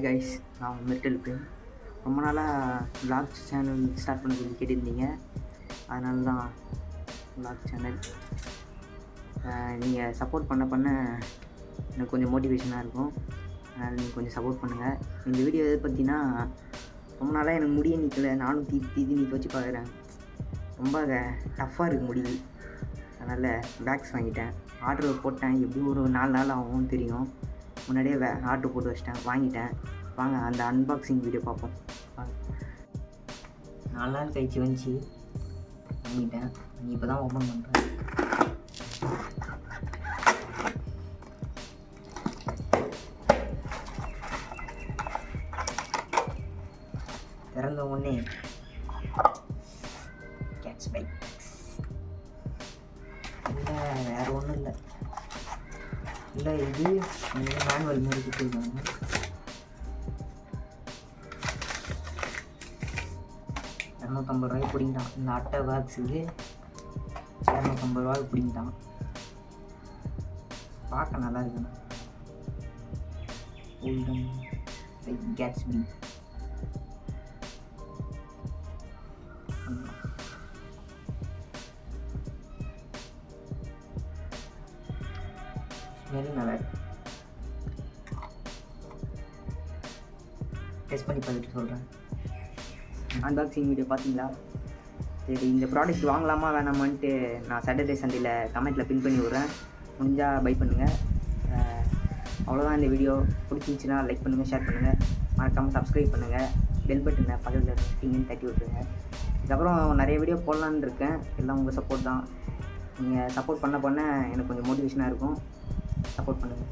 Hi guys, நான் உங்கள் மெர்டல் frame. ரொம்ப நாளாக விளாக்ஸ் சேனல் ஸ்டார்ட் பண்ண சொல்லி கேட்டிருந்தீங்க. அதனால தான் விளாக் சேனல். நீங்கள் சப்போர்ட் பண்ண எனக்கு கொஞ்சம் மோட்டிவேஷனாக இருக்கும். அதனால் நீங்கள் கொஞ்சம் சப்போர்ட் பண்ணுங்கள். இந்த வீடியோ எதை பற்றினா, ரொம்ப நாளாக எனக்கு முடிய நிற்கலை. நானும் தீதி நீக்க வச்சு பார்க்குறேன். ரொம்ப டஃப்பாக இருக்குது முடி. அதனால் வேக்ஸ் வாங்கிட்டேன். ஆர்டர் போட்டேன். எப்படி ஒரு 4 நாள் ஆகும்னு தெரியும். முன்னாடியே ஆர்டர் போட்டு வச்சிட்டேன், வாங்கிட்டேன். வாங்க அந்த அன்பாக்சிங் வீடியோ பார்ப்போம். வாங்க. 4 நாள் கழிச்சு வந்துச்சு, வாங்கிட்டேன். இப்போ தான் ஓப்பன் பண்ணுறேன். திறந்த உடனே கேட்ச் பைக்ஸ் இல்லை, வேறு ஒன்றும் இல்லை. இது மேனுவல் மாதிரி கொடுத்துருக்காங்க. ₹250 பிடிங்கிட்டான். இந்த அட்டை பாக்ஸுக்கு ₹250 பிடிங்கிட்டான். பார்க்க நல்லா இருக்குண்ணா. Golden Gatsby. ஸ்மெல் நல்லா இருக்கு. டெஸ்ட் பண்ணி பார்த்துட்டு சொல்கிறேன். அன்பாக்சிங் வீடியோ பார்த்தீங்களா? சரி, இந்த ப்ராடக்ட் வாங்கலாமா வேணாமான்ட்டு நான் சாட்டர்டே சண்டேல கமெண்ட்டில் பின் பண்ணி விட்றேன். முடிஞ்சால் பை பண்ணுங்கள். அவ்வளோதான். இந்த வீடியோ பிடிச்சிருந்துச்சின்னா லைக் பண்ணுங்கள், ஷேர் பண்ணுங்கள், மறக்காமல் சப்ஸ்கிரைப் பண்ணுங்கள். பெல் பட்டனை பக்கத்தில் டிங்குன்னு தட்டி விட்டுருங்க. இதுக்கப்புறம் நிறைய வீடியோ போடலான்னு இருக்கேன். எல்லாம் உங்கள் சப்போர்ட் தான். நீங்கள் சப்போர்ட் பண்ண எனக்கு கொஞ்சம் மோட்டிவேஷனாக இருக்கும். சப்போர்ட் பண்ணுங்கள்.